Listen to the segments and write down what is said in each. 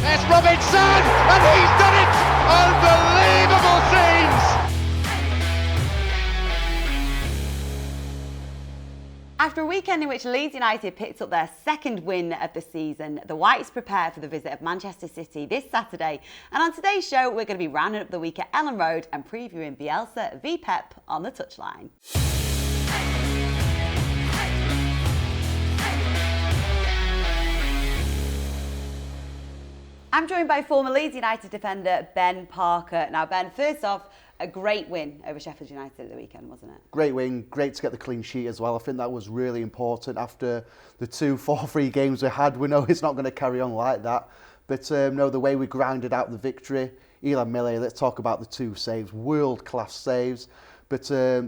There's Robinson, and he's done it! Unbelievable scenes! After a weekend in which Leeds United picked up their second win of the season, the Whites prepare for the visit of Manchester City this Saturday. And on today's show, we're going to be rounding up the week at Ellen Road and previewing Bielsa v Pep on the touchline. I'm joined by former Leeds United defender Ben Parker. Now, Ben, first off, a great win over Sheffield United at the weekend, wasn't it? Great win, great to get the clean sheet as well. I think that was really important after the 4-3 games we had. We know it's not going to carry on like that. But no, the way we grinded out the victory, Illan Meslier, let's talk about the 2 saves, world-class saves. But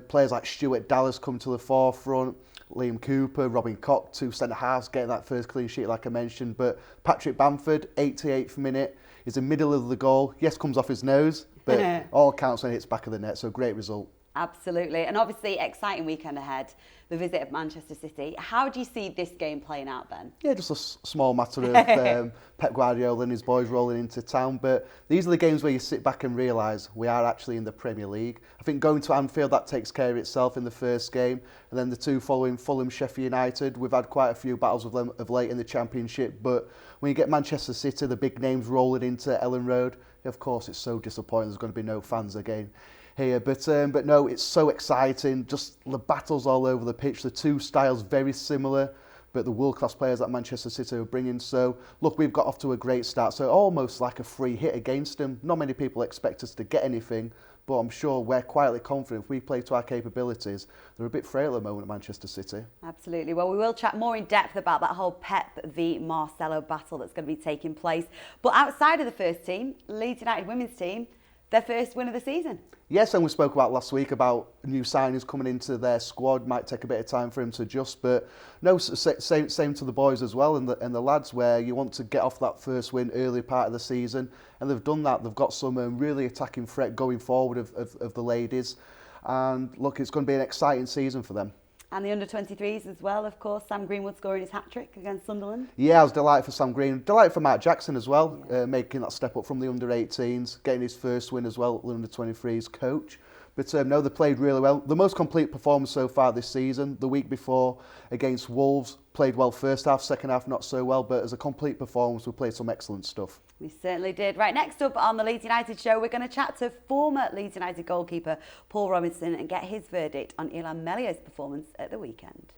players like Stuart Dallas come to the forefront, Liam Cooper, Robin Koch, 2 centre-halves, getting that first clean sheet like I mentioned. But Patrick Bamford, 88th minute, is in the middle of the goal. Yes, comes off his nose, but all counts when it hits back of the net, so great result. Absolutely, and obviously exciting weekend ahead, the visit of Manchester City. How do you see this game playing out, Ben? Yeah, just a small matter of Pep Guardiola and his boys rolling into town, but these are the games where you sit back and realise we are actually in the Premier League. I think going to Anfield, that takes care of itself in the first game, and then the 2 following, Fulham, Sheffield United. We've had quite a few battles with them of late in the Championship, but when you get Manchester City, the big names rolling into Ellen Road, of course it's so disappointing there's going to be no fans again here, but no, it's so exciting, just the battles all over the pitch, the 2 styles very similar, but the world-class players that Manchester City are bringing. So look, we've got off to a great start, so almost like a free hit against them. Not many people expect us to get anything, but I'm sure we're quietly confident if we play to our capabilities. They're a bit frail at the moment at Manchester City. Absolutely. Well, we will chat more in depth about that whole Pep v Marcelo battle that's going to be taking place. But outside of the first team, Leeds United women's team, their first win of the season. Yes, and we spoke about last week about new signings coming into their squad. Might take a bit of time for him to adjust, but no, same to the boys as well and the lads, where you want to get off that first win early part of the season, and they've done that. They've got some really attacking threat going forward of the ladies, and look, it's going to be an exciting season for them. And the under-23s as well, of course. Sam Greenwood scoring his hat-trick against Sunderland. Yeah, I was delighted for Sam Green. Delighted for Mark Jackson as well, making that step up from the under-18s, getting his first win as well, the under-23s coach. But no, they played really well. The most complete performance so far this season. The week before against Wolves, played well first half, second half not so well, but as a complete performance, we played some excellent stuff. We certainly did. Right, next up on the Leeds United show, we're going to chat to former Leeds United goalkeeper Paul Robinson and get his verdict on Illan Meslier's performance at the weekend.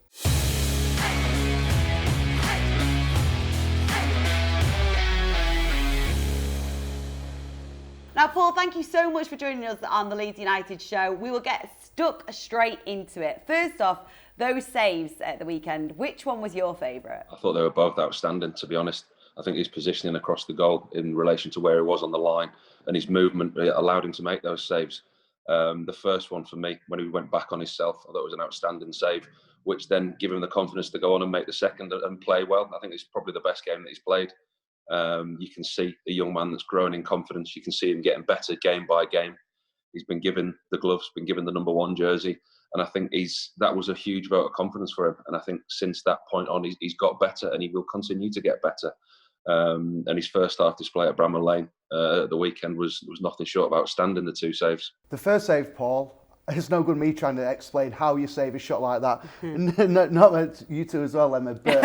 Now, Paul, thank you so much for joining us on the Leeds United show. We will get stuck straight into it. First off, those saves at the weekend, which one was your favourite? I thought they were both outstanding, to be honest. I think his positioning across the goal in relation to where he was on the line and his movement allowed him to make those saves. The first one for me, when he went back on himself, I thought it was an outstanding save, which then gave him the confidence to go on and make the second and play well. I think it's probably the best game that he's played. You can see a young man that's growing in confidence. You can see him getting better game by game. He's been given the gloves, been given the number 1 jersey. And I think that was a huge vote of confidence for him. And I think since that point on, he's got better and he will continue to get better. And his first half display at Bramall Lane at the weekend was nothing short of outstanding, the 2 saves. The first save, Paul, it's no good me trying to explain how you save a shot like that. Not you two as well, Emma, but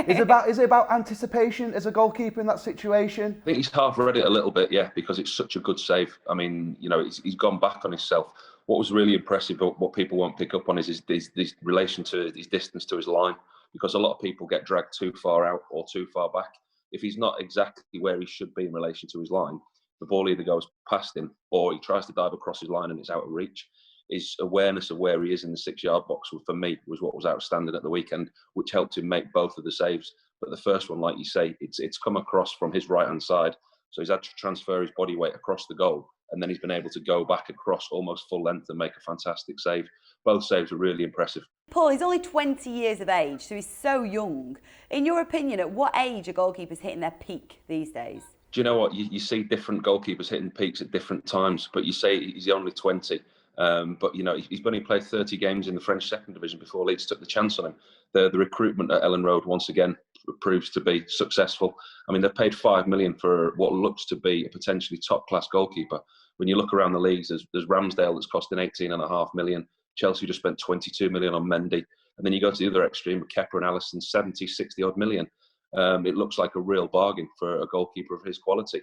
is it about anticipation as a goalkeeper in that situation? I think he's half read it a little bit, yeah, because it's such a good save. I mean, you know, he's gone back on himself. What was really impressive, but what people won't pick up on is his relation to his distance to his line, because a lot of people get dragged too far out or too far back. If he's not exactly where he should be in relation to his line, the ball either goes past him or he tries to dive across his line and it's out of reach. His awareness of where he is in the 6-yard box, for me, was what was outstanding at the weekend, which helped him make both of the saves. But the first one, like you say, it's come across from his right-hand side. So he's had to transfer his body weight across the goal, and then he's been able to go back across almost full length and make a fantastic save. Both saves were really impressive. Paul, he's only 20 years of age, so he's so young. In your opinion, at what age are goalkeepers hitting their peak these days? Do you know what? You see different goalkeepers hitting peaks at different times, but you say he's only 20. But, you know, he's only played 30 games in the French second division before Leeds took the chance on him. The recruitment at Ellen Road, once again, proves to be successful. I mean, they've paid $5 million for what looks to be a potentially top-class goalkeeper. When you look around the leagues, there's Ramsdale that's costing $18.5 million. Chelsea just spent $22 million on Mendy. And then you go to the other extreme with Kepa and Alisson, 70, 60 odd million. It looks like a real bargain for a goalkeeper of his quality.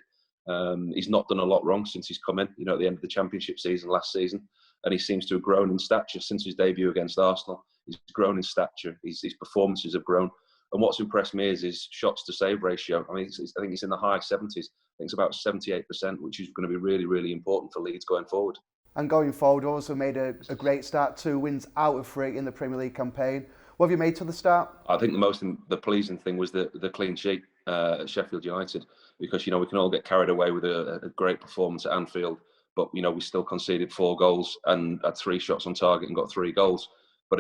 He's not done a lot wrong since he's come in, at the end of the Championship season last season. And he seems to have grown in stature since his debut against Arsenal. He's grown in stature. His performances have grown. And what's impressed me is his shots to save ratio. I mean, I think it's in the high 70s. I think it's about 78%, which is going to be really, really important for Leeds going forward. And going forward, also made a great start, 2 wins out of 3 in the Premier League campaign. What have you made to the start? I think the pleasing thing was the clean sheet at Sheffield United, because, we can all get carried away with a great performance at Anfield, but, we still conceded 4 goals and had 3 shots on target and got 3 goals. But,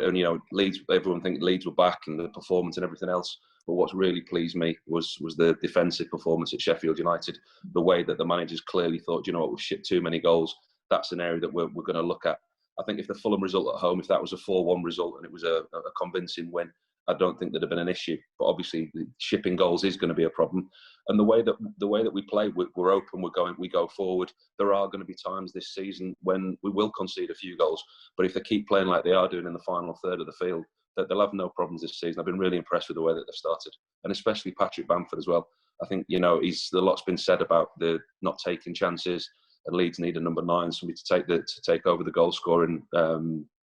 Leeds, everyone thinks Leeds were back and the performance and everything else. But what's really pleased me was the defensive performance at Sheffield United. The way that the managers clearly thought, we've shipped too many goals. That's an area that we're going to look at. I think if the Fulham result at home, if that was a 4-1 result and it was a convincing win, I don't think there'd have been an issue. But obviously, shipping goals is going to be a problem. And the way that we play, we're open, we go forward. There are going to be times this season when we will concede a few goals. But if they keep playing like they are doing in the final third of the field, that they'll have no problems this season. I've been really impressed with the way that they've started, and especially Patrick Bamford as well. I think a lot's been said about the not taking chances, and Leeds need a number 9, somebody to take over the goal scoring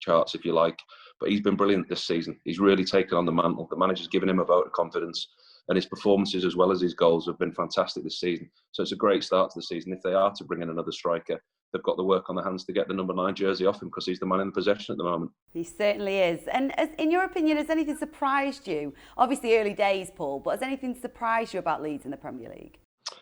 charts, if you like. But he's been brilliant this season. He's really taken on the mantle. The manager's given him a vote of confidence, and his performances as well as his goals have been fantastic this season. So it's a great start to the season. If they are to bring in another striker, they've got the work on their hands to get the number 9 jersey off him, because he's the man in the possession at the moment. He certainly is. And in your opinion, has anything surprised you? Obviously early days, Paul, but has anything surprised you about Leeds in the Premier League?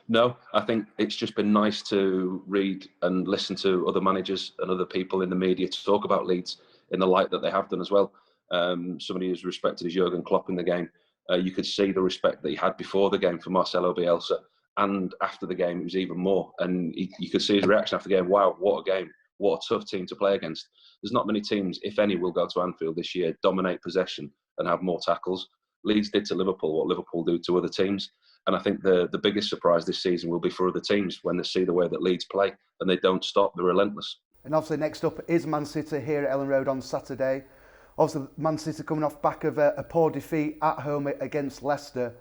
No, I think it's just been nice to read and listen to other managers and other people in the media to talk about Leeds in the light that they have done as well. Somebody as respected as Jurgen Klopp in the game, you could see the respect that he had before the game for Marcelo Bielsa, and after the game it was even more. And you could see his reaction after the game. Wow, what a game! What a tough team to play against. There's not many teams, if any, will go to Anfield this year, dominate possession and have more tackles. Leeds did to Liverpool what Liverpool do to other teams. And I think the biggest surprise this season will be for other teams when they see the way that Leeds play, and they don't stop, they're relentless. And obviously next up is Man City here at Elland Road on Saturday. Obviously Man City coming off back of a poor defeat at home against Leicester.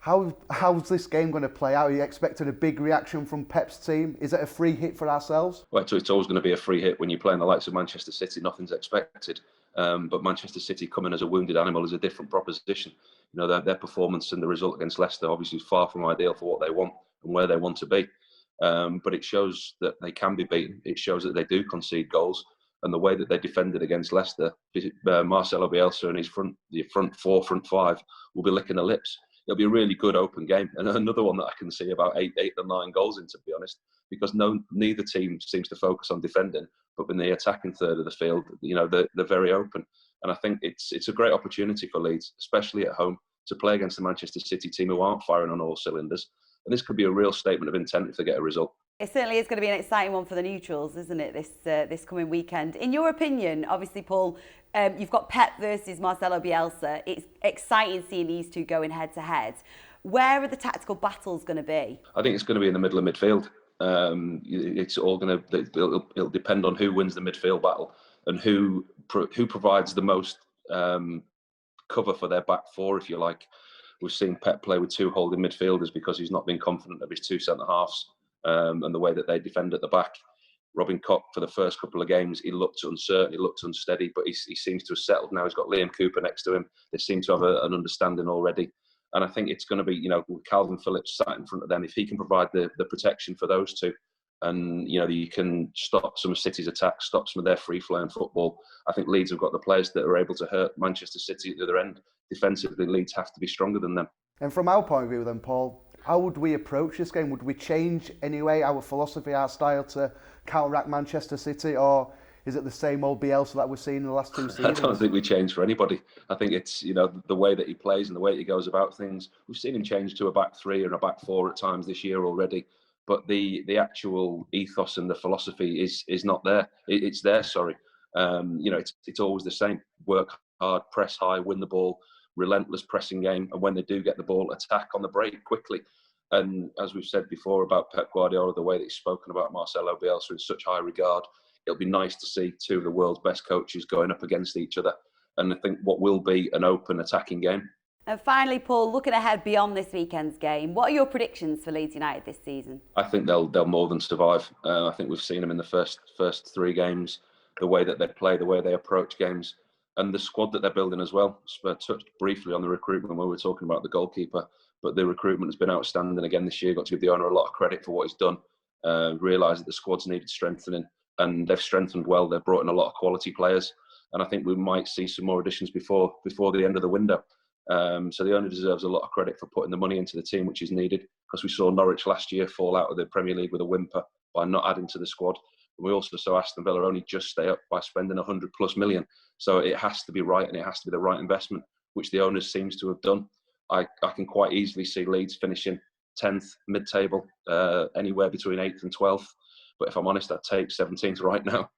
How's this game going to play out? Are you expecting a big reaction from Pep's team? Is it a free hit for ourselves? Well, it's always going to be a free hit when you're playing the likes of Manchester City. Nothing's expected. But Manchester City coming as a wounded animal is a different proposition. Their performance and the result against Leicester obviously is far from ideal for what they want and where they want to be. But it shows that they can be beaten. It shows that they do concede goals. And the way that they defended against Leicester, Marcelo Bielsa and his front 4, front 5 will be licking their lips. It'll be a really good open game, and another one that I can see about 8 or 9 goals in, to be honest, because neither team seems to focus on defending, but in the attacking third of the field, they're very open. And I think it's a great opportunity for Leeds, especially at home, to play against the Manchester City team who aren't firing on all cylinders. And this could be a real statement of intent if they get a result. It certainly is going to be an exciting one for the neutrals, isn't it, this coming weekend? In your opinion, obviously, Paul, you've got Pep versus Marcelo Bielsa. It's exciting seeing these two going head-to-head. Where are the tactical battles going to be? I think it's going to be in the middle of midfield. It's all going to. It'll depend on who wins the midfield battle and who provides the most cover for their back 4, if you like. We've seen Pep play with 2 holding midfielders because he's not been confident of his 2 centre-halves and the way that they defend at the back. Robin Koch, for the first couple of games, he looked uncertain, he looked unsteady, but he seems to have settled now. He's got Liam Cooper next to him. They seem to have an understanding already. And I think it's going to be, with Calvin Phillips sat in front of them, if he can provide the protection for those two, and you can stop some of City's attacks, stop some of their free-flowing football. I think Leeds have got the players that are able to hurt Manchester City at the other end. Defensively, Leeds have to be stronger than them. And from our point of view then, Paul, how would we approach this game? Would we change anyway our philosophy, our style to counteract Manchester City, or is it the same old Bielsa that we've seen in the last 2 seasons? I don't think we change for anybody. I think it's, the way that he plays and the way he goes about things. We've seen him change to a back 3 and a back 4 at times this year already. But the actual ethos and the philosophy is not there. It's there, sorry. It's always the same. Work hard, press high, win the ball. relentless pressing game, and when they do get the ball, attack on the break quickly. And as we've said before about Pep Guardiola, the way that he's spoken about Marcelo Bielsa in such high regard, it'll be nice to see two of the world's best coaches going up against each other. And I think what will be an open attacking game. And finally, Paul, looking ahead beyond this weekend's game, what are your predictions for Leeds United this season? I think they'll more than survive. I think we've seen them in the first 3 games, the way that they play, the way they approach games, and the squad that they're building as well. I touched briefly on the recruitment when we were talking about the goalkeeper, but the recruitment has been outstanding again this year. Got to give the owner a lot of credit for what he's done. Realised that the squad's needed strengthening, and they've strengthened well. They've brought in a lot of quality players, and I think we might see some more additions before the end of the window. So the owner deserves a lot of credit for putting the money into the team, which is needed, because we saw Norwich last year fall out of the Premier League with a whimper by not adding to the squad. And we also saw Aston Villa only just stay up by spending 100+ million. So it has to be right, and it has to be the right investment, which the owners seems to have done. I can quite easily see Leeds finishing 10th mid-table, anywhere between 8th and 12th. But if I'm honest, I'd take 17th right now.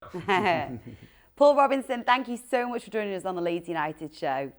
Paul Robinson, thank you so much for joining us on the Leeds United show.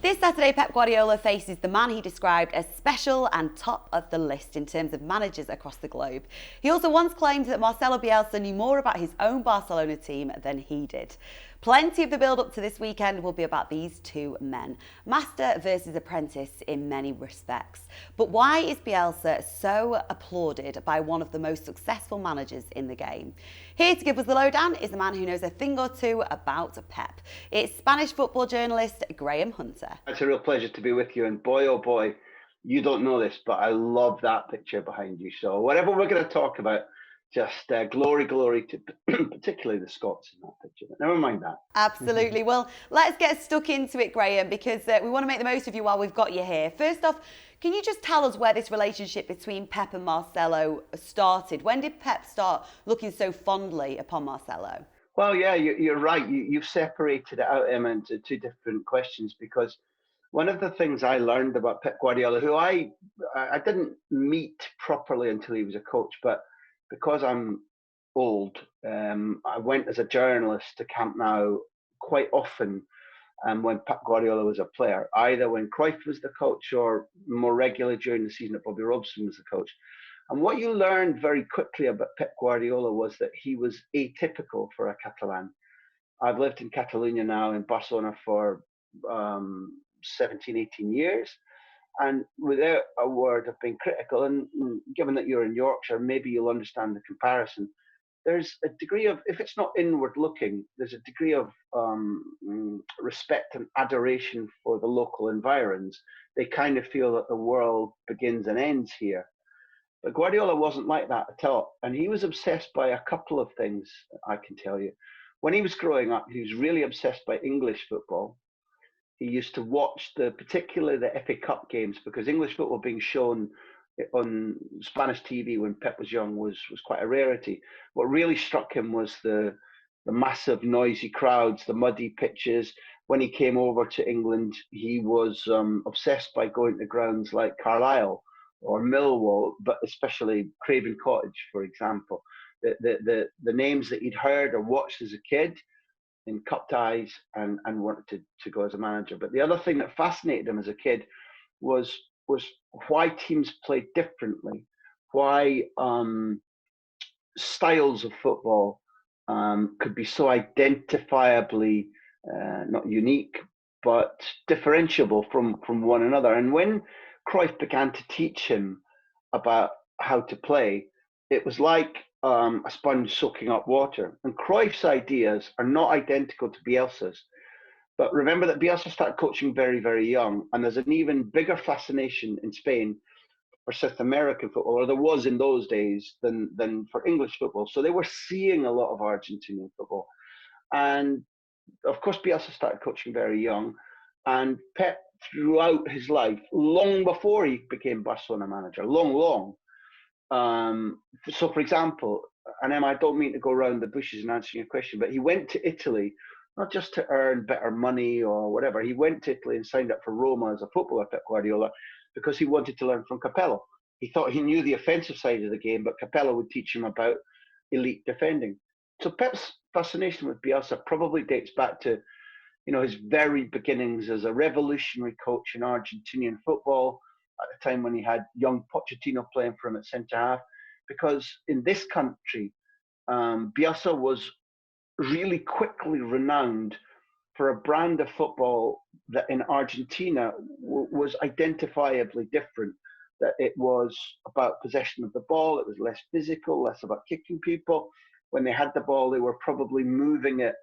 This Saturday, Pep Guardiola faces the man he described as special and top of the list in terms of managers across the globe. He also once claimed that Marcelo Bielsa knew more about his own Barcelona team than he did. Plenty of the build-up to this weekend will be about these two men, master versus apprentice in many respects. But why is Bielsa so applauded by one of the most successful managers in the game? Here to give us the lowdown is a man who knows a thing or two about Pep. It's Spanish football journalist Graham Hunter. It's a real pleasure to be with you, and boy oh boy, you don't know this, but I love that picture behind you. So whatever we're going to talk about, just glory to particularly the Scots in that picture. But never mind that. Absolutely. Well, let's get stuck into it, Graham, because we want to make the most of you while we've got you here. First off, can you just tell us where this relationship between Pep and Marcelo started? When did Pep start looking so fondly upon Marcelo? Well, yeah, you're right. You've separated it out, Emma, into two different questions, because one of the things I learned about Pep Guardiola, who I didn't meet properly until he was a coach, but because I'm old, I went as a journalist to Camp Nou quite often when Pep Guardiola was a player, either when Cruyff was the coach or more regularly during the season that Bobby Robson was the coach. And what you learned very quickly about Pep Guardiola was that he was atypical for a Catalan. I've lived in Catalonia now, in Barcelona, for 17, 18 years. And without a word of being critical, and given that you're in Yorkshire, maybe you'll understand the comparison. There's a degree of, if it's not inward looking, there's a degree of respect and adoration for the local environs. They kind of feel that the world begins and ends here. But Guardiola wasn't like that at all. And he was obsessed by a couple of things, I can tell you. When he was growing up, he was really obsessed by English football. He used to watch particularly the FA Cup games, because English football being shown on Spanish TV when Pep was young was quite a rarity. What really struck him was the massive noisy crowds, the muddy pitches. When he came over to England, he was obsessed by going to grounds like Carlisle or Millwall, but especially Craven Cottage, for example. The names that he'd heard or watched as a kid in cup ties and wanted to go as a manager. But the other thing that fascinated him as a kid was why teams played differently, why styles of football could be so identifiably not unique, but differentiable from one another. And when Cruyff began to teach him about how to play, it was like a sponge soaking up water. And Cruyff's ideas are not identical to Bielsa's. But remember that Bielsa started coaching very, very young. And there's an even bigger fascination in Spain for South American football, or there was in those days, than for English football. So they were seeing a lot of Argentinian football. And of course, Bielsa started coaching very young. And Pep, throughout his life, long before he became Barcelona manager, long. So, for example, and Emma, I don't mean to go around the bushes in answering your question, but he went to Italy, not just to earn better money or whatever. He went to Italy and signed up for Roma as a footballer, Pep Guardiola, because he wanted to learn from Capello. He thought he knew the offensive side of the game, but Capello would teach him about, elite defending. So Pep's fascination with Bielsa probably dates back to, his very beginnings as a revolutionary coach in Argentinian football at the time when he had young Pochettino playing for him at centre half. Because in this country, Bielsa was really quickly renowned for a brand of football that in Argentina was identifiably different. That it was about possession of the ball, it was less physical, less about kicking people. When they had the ball, they were probably moving it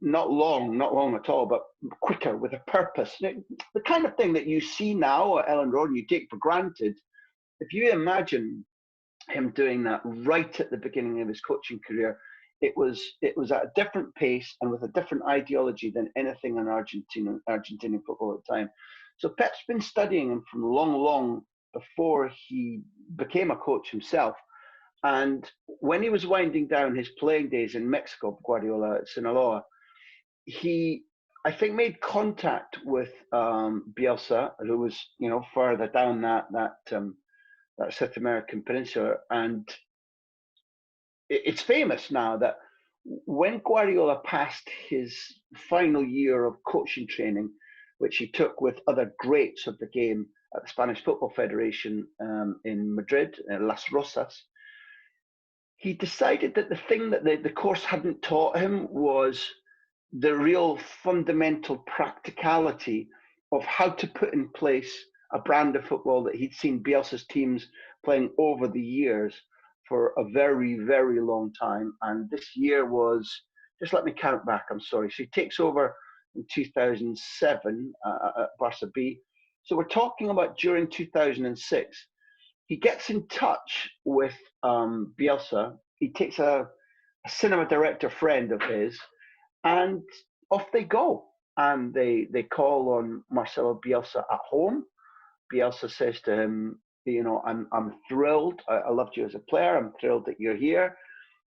not long at all, but quicker with a purpose. The kind of thing that you see now at Ellen Road and you take for granted. If you imagine him doing that right at the beginning of his coaching career, it was at a different pace and with a different ideology than anything in Argentinian football at the time. So Pep's been studying him from long before he became a coach himself. And when he was winding down his playing days in Mexico, Guardiola at Sinaloa, he, I think, made contact with Bielsa, who was, further down that South American peninsula. And it's famous now that when Guardiola passed his final year of coaching training, which he took with other greats of the game at the Spanish Football Federation in Madrid, Las Rosas, he decided that the thing that the course hadn't taught him was the real fundamental practicality of how to put in place a brand of football that he'd seen Bielsa's teams playing over the years for a very, very long time. And this year was, just let me count back, I'm sorry. So he takes over in 2007 at Barca B. So we're talking about during 2006. He gets in touch with Bielsa. He takes a cinema director friend of his, and off they go. And they call on Marcelo Bielsa at home. Bielsa says to him, I'm thrilled. I loved you as a player. I'm thrilled that you're here.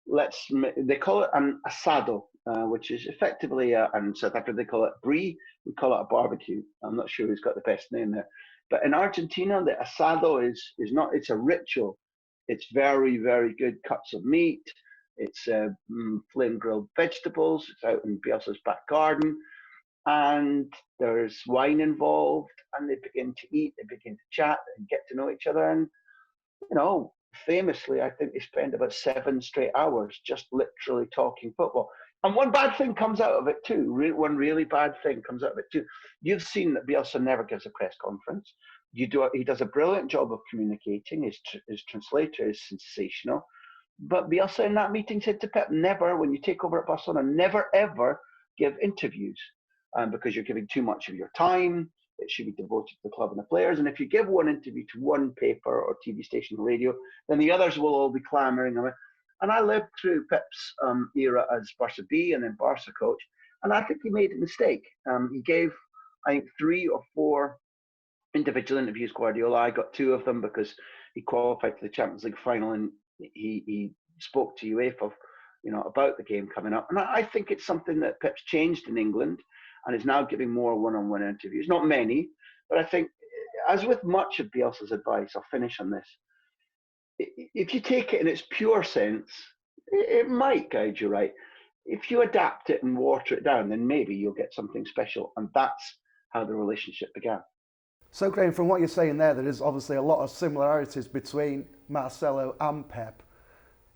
They call it an asado, which is effectively, in South Africa they call it brie. We call it a barbecue. I'm not sure who's got the best name there. But in Argentina, the asado is not, it's a ritual. It's very, very good cuts of meat. It's flame grilled vegetables. It's out in Bielsa's back garden. And there's wine involved, and they begin to eat, they begin to chat and get to know each other. And, famously, I think they spend about 7 straight hours just literally talking football. And one bad thing comes out of it too. One really bad thing comes out of it too. You've seen that Bielsa never gives a press conference. He does a brilliant job of communicating. His translator is sensational. But Bielsa in that meeting said to Pep, never, when you take over at Barcelona, never ever give interviews. Because you're giving too much of your time. It should be devoted to the club and the players. And if you give one interview to one paper or TV station or radio, then the others will all be clamoring away. And I lived through Pep's era as Barca B and then Barca coach, and I think he made a mistake. He gave, I think, 3 or 4 individual interviews Guardiola. I got 2 of them because he qualified for the Champions League final, and he spoke to UEFA, about the game coming up. And I think it's something that Pep's changed in England and is now giving more one-on-one interviews. Not many, but I think, as with much of Bielsa's advice, I'll finish on this. If you take it in its pure sense, it might guide you right. If you adapt it and water it down, then maybe you'll get something special. And that's how the relationship began. So, Graham, from what you're saying there is obviously a lot of similarities between Marcelo and Pep.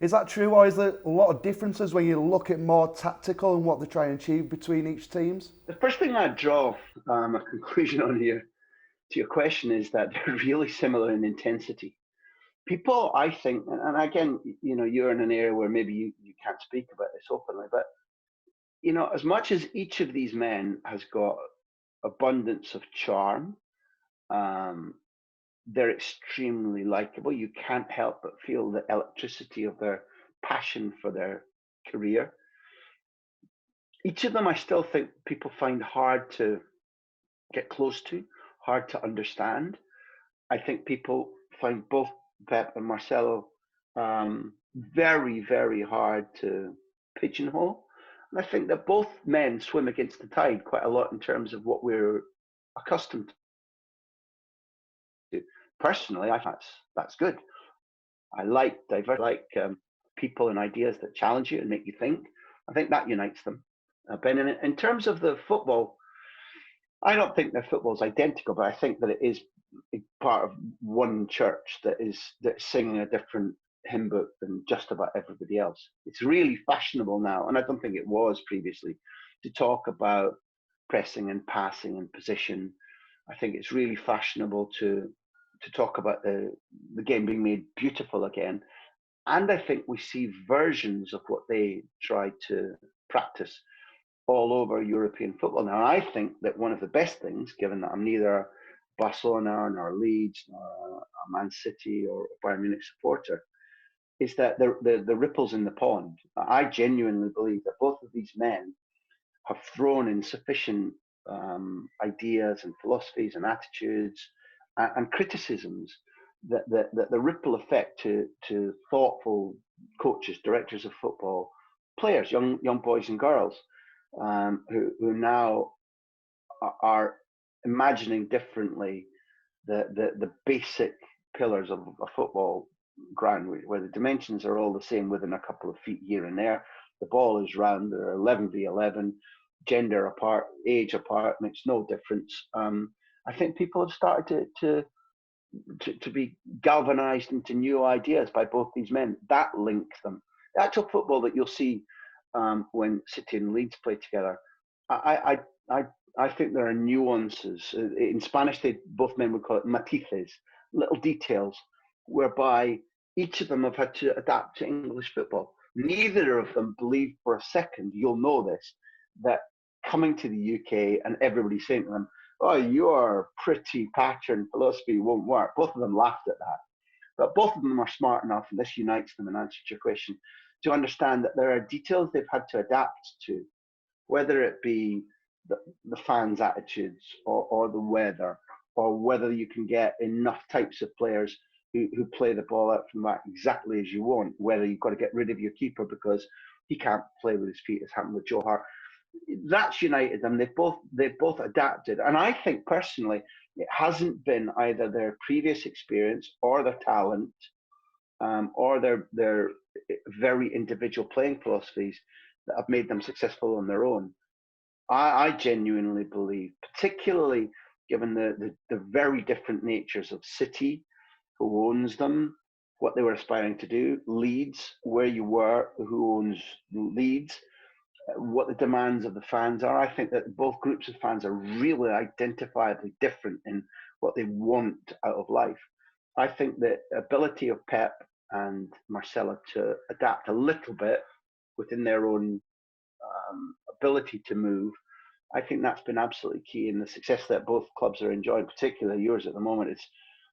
Is that true, or is there a lot of differences when you look at more tactical and what they try and achieve between each teams? The first thing I'd draw a conclusion on here to your question is that they're really similar in intensity. People, I think, and again, you're in an area where maybe you can't speak about this openly, but, as much as each of these men has got abundance of charm, they're extremely likable. You can't help but feel the electricity of their passion for their career. Each of them, I still think people find hard to get close to, hard to understand. I think people find both Pep and Marcelo very, very hard to pigeonhole. And I think that both men swim against the tide quite a lot in terms of what we're accustomed to. Personally, I think that's good. I like people and ideas that challenge you and make you think. I think that unites them. Ben, in terms of the football, I don't think their football is identical, but I think that it is part of one church that's singing a different hymn book than just about everybody else. It's really fashionable now, and I don't think it was previously, to talk about pressing and passing and position. I think it's really fashionable to talk about the game being made beautiful again. And I think we see versions of what they tried to practice all over European football. Now, I think that one of the best things, given that I'm neither Barcelona nor Leeds nor a Man City or Bayern Munich supporter, is that the ripples in the pond. I genuinely believe that both of these men have thrown in sufficient ideas and philosophies and attitudes and criticisms that the ripple effect to thoughtful coaches, directors of football, players, young boys and girls, who now are imagining differently the basic pillars of a football ground, where the dimensions are all the same within a couple of feet here and there. The ball is round, there are 11v11, gender apart, age apart, makes no difference. I think people have started to be galvanized into new ideas by both these men. That links them. The actual football that you'll see when City and Leeds play together, I think there are nuances. In Spanish, both men would call it matices, little details, whereby each of them have had to adapt to English football. Neither of them believe for a second, you'll know this, that coming to the UK and everybody saying to them, oh, your pretty pattern philosophy won't work. Both of them laughed at that. But both of them are smart enough, and this unites them in answer to your question, to understand that there are details they've had to adapt to, whether it be the fans' attitudes or the weather, or whether you can get enough types of players who play the ball out from back exactly as you want, whether you've got to get rid of your keeper because he can't play with his feet, as happened with Joe Hart. That's united them. They've both adapted. And I think personally, it hasn't been either their previous experience or their talent or their very individual playing philosophies that have made them successful on their own. I genuinely believe, particularly given the very different natures of City, who owns them, what they were aspiring to do, Leeds, where you were, who owns Leeds, what the demands of the fans are. I think that both groups of fans are really identifiably different in what they want out of life. I think the ability of Pep and Marcelo to adapt a little bit within their own ability to move, I think that's been absolutely key in the success that both clubs are enjoying, particularly yours at the moment. It's,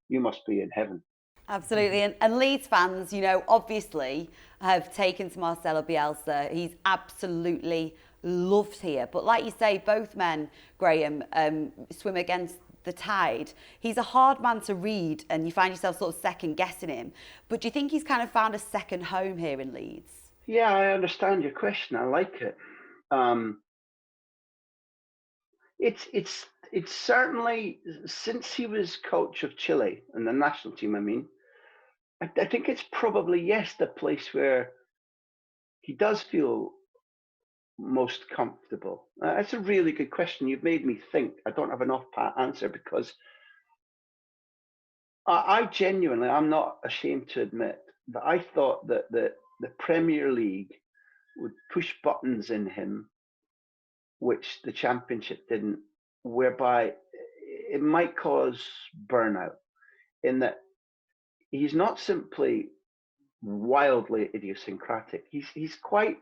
you must be in heaven. Absolutely. And Leeds fans, you know, obviously have taken to Marcelo Bielsa. He's absolutely loved here. But like you say, both men, Graham, swim against the tide. He's a hard man to read and you find yourself sort of second guessing him. But do you think he's kind of found a second home here in Leeds? Yeah, I understand your question. I like it. It's certainly, since he was coach of Chile and the national team, I mean, I think it's probably, yes, the place where he does feel most comfortable. That's a really good question. You've made me think. I don't have an off-pat answer because I genuinely, I'm not ashamed to admit that I thought that the Premier League would push buttons in him which the Championship didn't, whereby it might cause burnout, in that he's not simply wildly idiosyncratic. He's quite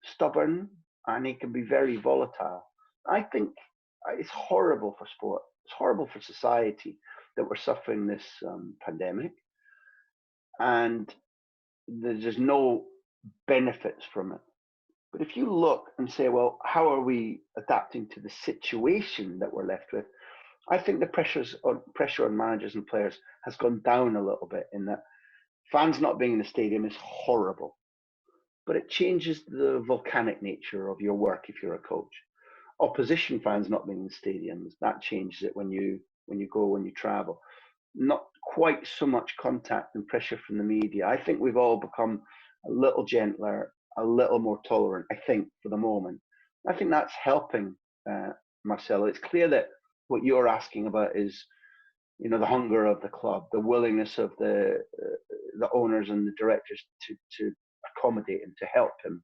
stubborn and he can be very volatile. I think it's horrible for sport. It's horrible for society that we're suffering this pandemic, and there's no benefits from it. But if you look and say, well, how are we adapting to the situation that we're left with? I think the pressure on managers and players has gone down a little bit, in that fans not being in the stadium is horrible, but it changes the volcanic nature of your work if you're a coach. Opposition fans not being in the stadiums, that changes it when you travel. Not quite so much contact and pressure from the media. I think we've all become a little gentler, a little more tolerant, I think, for the moment. I think that's helping Marcelo. It's clear that what you're asking about is, the hunger of the club, the willingness of the owners and the directors to accommodate him, to help him.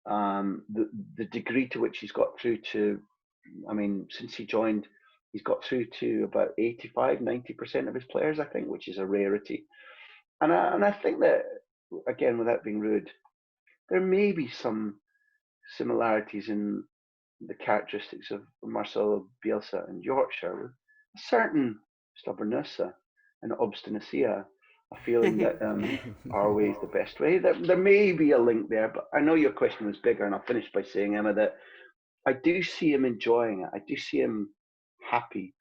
The degree to which he's got through to, since he joined, he's got through to about 85-90% of his players, I think, which is a rarity. And I think that, again, without being rude, there may be some similarities in the characteristics of Marcelo Bielsa in Yorkshire, with a certain stubbornness and obstinacy, a feeling that our way is the best way. There may be a link there, but I know your question was bigger, and I'll finish by saying, Emma, that I do see him enjoying it. I do see him happy.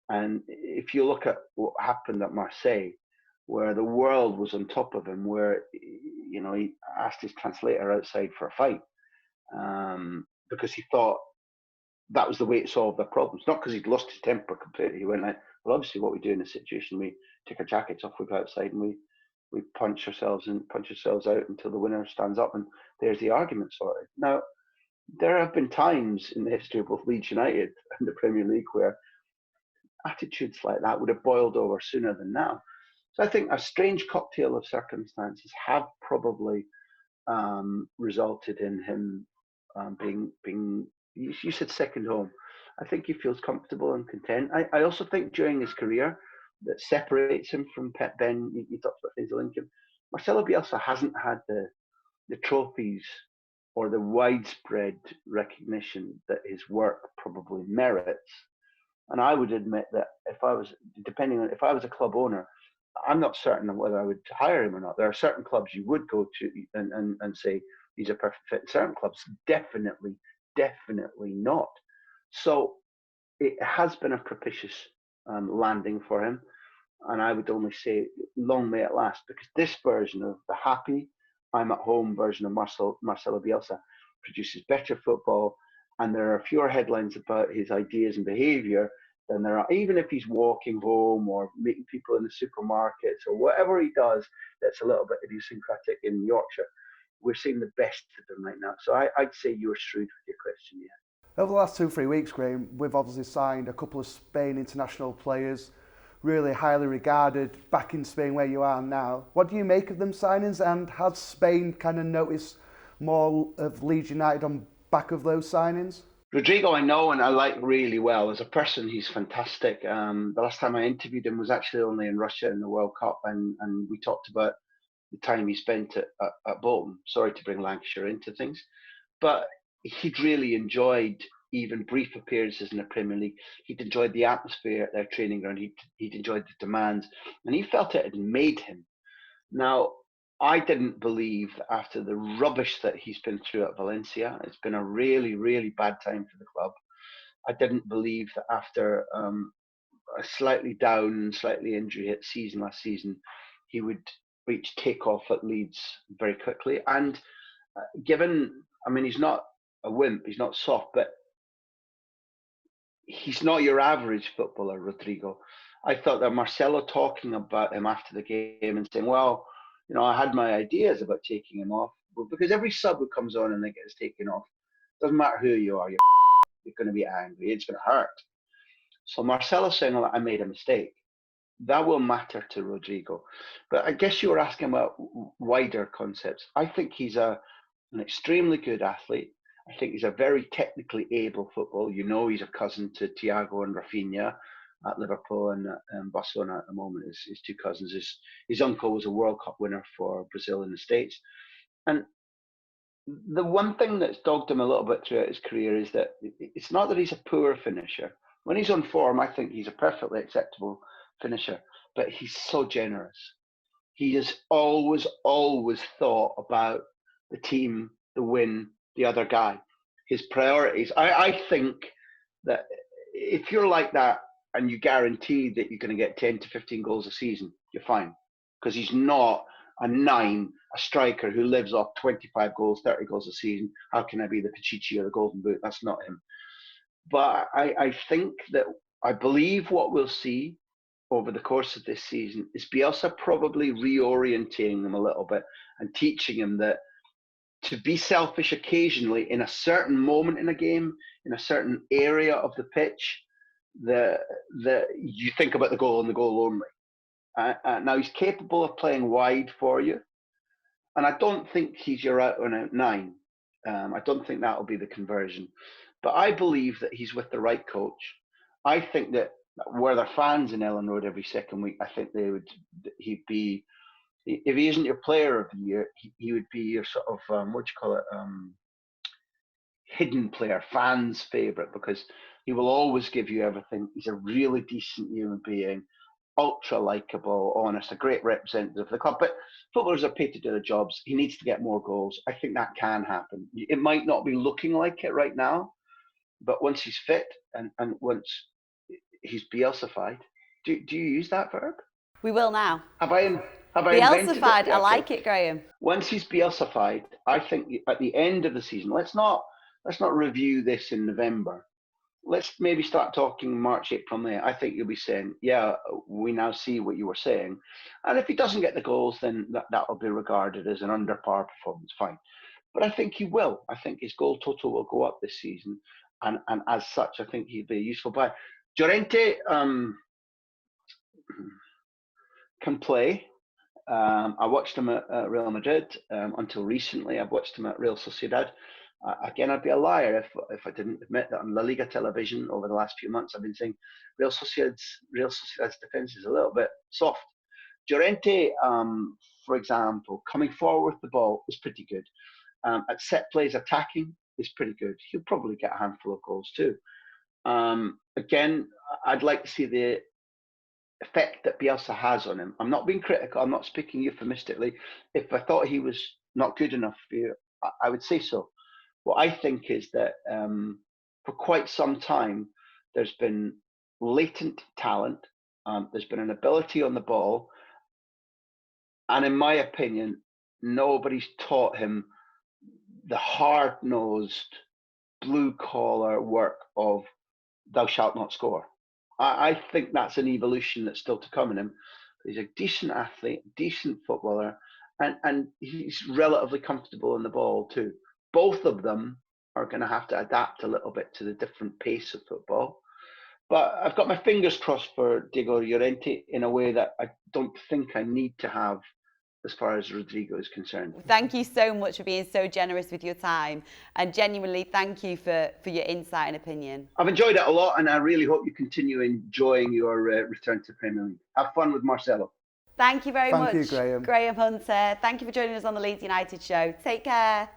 And if you look at what happened at Marseille, where the world was on top of him, where he asked his translator outside for a fight because he thought that was the way to solve their problems. Not because he'd lost his temper completely. He went like, well, obviously what we do in this situation, we take our jackets off, we go outside and we punch ourselves out until the winner stands up, and there's the argument sorted. Now, there have been times in the history of both Leeds United and the Premier League where attitudes like that would have boiled over sooner than now. So I think a strange cocktail of circumstances have probably resulted in him being, you said second home. I think he feels comfortable and content. I also think during his career that separates him from Pep Ben, you talked about Hazel Lincoln, Marcelo Bielsa hasn't had the trophies or the widespread recognition that his work probably merits. And I would admit that if I was a club owner, I'm not certain of whether I would hire him or not. There are certain clubs you would go to and say he's a perfect fit. Certain clubs, definitely not. So it has been a propitious landing for him. And I would only say long may it last, because this version of the happy, I'm at home version of Marcelo Bielsa produces better football, and there are fewer headlines about his ideas and behaviour than there are, even if he's walking home or meeting people in the supermarkets or whatever he does that's a little bit idiosyncratic in Yorkshire. We're seeing the best of him right now. So I'd say you were shrewd with your question, yeah. Over the last 2-3 weeks, Graham, we've obviously signed a couple of Spain international players, really highly regarded, back in Spain where you are now. What do you make of them signings, and has Spain kind of noticed more of Leeds United on back of those signings? Rodrigo I know and I like really well. As a person, he's fantastic. The last time I interviewed him was actually only in Russia in the World Cup, and we talked about the time he spent at Bolton. Sorry to bring Lancashire into things, but he'd really enjoyed even brief appearances in the Premier League. He'd enjoyed the atmosphere at their training ground. He'd enjoyed the demands, and he felt it had made him. Now, I didn't believe after the rubbish that he's been through at Valencia, it's been a really, really bad time for the club. I didn't believe that after a slightly down, slightly injury hit season last season, he would reach takeoff at Leeds very quickly. And he's not a wimp, he's not soft, but he's not your average footballer, Rodrigo. I thought that Marcelo talking about him after the game and saying, well, I had my ideas about taking him off, because every sub who comes on and they gets taken off, doesn't matter who you are, you're going to be angry, it's going to hurt. So Marcelo saying, I made a mistake, that will matter to Rodrigo. But I guess you were asking about wider concepts. I think he's an extremely good athlete. I think he's a very technically able footballer. He's a cousin to Thiago and Rafinha at Liverpool and Barcelona at the moment. His two cousins. His uncle was a World Cup winner for Brazil in the States. And the one thing that's dogged him a little bit throughout his career is that it's not that he's a poor finisher. When he's on form, I think he's a perfectly acceptable finisher, but he's so generous. He has always thought about the team, the win, the other guy, his priorities. I think that if you're like that and you guarantee that you're going to get 10 to 15 goals a season, you're fine. Because he's not a striker who lives off 25 goals, 30 goals a season. How can I be the Pichichi or the Golden Boot? That's not him. But I think that I believe what we'll see over the course of this season is Bielsa probably reorientating him a little bit and teaching him that to be selfish occasionally in a certain moment in a game, in a certain area of the pitch, you think about the goal and the goal only. Now he's capable of playing wide for you, and I don't think he's your out-and-out 9. I don't think that'll be the conversion, but I believe that he's with the right coach. I think that were there fans in Ellen Road every second week, I think he'd be, if he isn't your player of the year, he would be your sort of hidden player, fans' favourite, because he will always give you everything. He's a really decent human being, ultra likeable, honest, a great representative of the club. But footballers are paid to do their jobs. He needs to get more goals. I think that can happen. It might not be looking like it right now, but once he's fit and once he's Bielsa-fied, do you use that verb? We will now. Have I Bielsa-fied, I like it, Graham. Once he's Bielsa-fied, I think at the end of the season, let's not review this in November. Let's maybe start talking March, April, May. I think you'll be saying, yeah, we now see what you were saying. And if he doesn't get the goals, then that'll be regarded as an under par performance, fine. But I think he will. I think his goal total will go up this season. And as such, I think he'd be a useful buy. Llorente can play. I watched him at Real Madrid until recently. I've watched him at Real Sociedad. Again, I'd be a liar if I didn't admit that on La Liga television over the last few months, I've been saying Real Sociedad's defence is a little bit soft. Llorente, for example, coming forward with the ball is pretty good. At set plays, attacking is pretty good. He'll probably get a handful of goals too. Again, I'd like to see the effect that Bielsa has on him. I'm not being critical. I'm not speaking euphemistically. If I thought he was not good enough for you, I would say so. What I think is that for quite some time, there's been latent talent. There's been an ability on the ball. And in my opinion, nobody's taught him the hard-nosed, blue-collar work of thou shalt not score. I think that's an evolution that's still to come in him. He's a decent athlete, decent footballer, and he's relatively comfortable in the ball too. Both of them are going to have to adapt a little bit to the different pace of football. But I've got my fingers crossed for Diego Llorente in a way that I don't think I need to have as far as Rodrigo is concerned. Thank you so much for being so generous with your time, and genuinely thank you for your insight and opinion. I've enjoyed it a lot, and I really hope you continue enjoying your return to Premier League. Have fun with Marcelo. Thank you very much. Thank you, Graham. Graham Hunter. Thank you for joining us on the Leeds United show. Take care.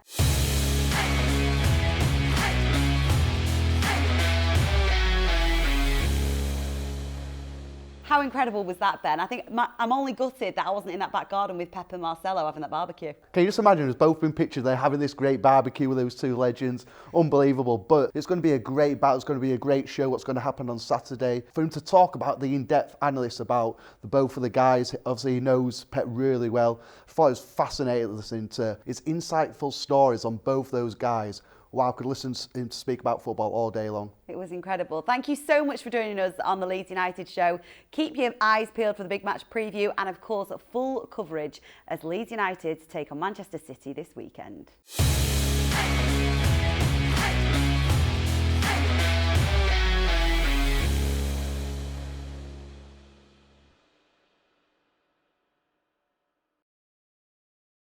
How incredible was that, Ben? I think I'm only gutted that I wasn't in that back garden with Pep and Marcelo having that barbecue. Can you just imagine us both been pictured there having this great barbecue with those two legends? Unbelievable. But it's going to be a great battle. It's going to be a great show. What's going to happen on Saturday? For him to talk about the in-depth analysis about both of the guys, obviously he knows Pep really well. I thought it was fascinating listening to his insightful stories on both those guys. Wow, I could listen to him speak about football all day long. It was incredible. Thank you so much for joining us on the Leeds United show. Keep your eyes peeled for the big match preview and, of course, full coverage as Leeds United take on Manchester City this weekend.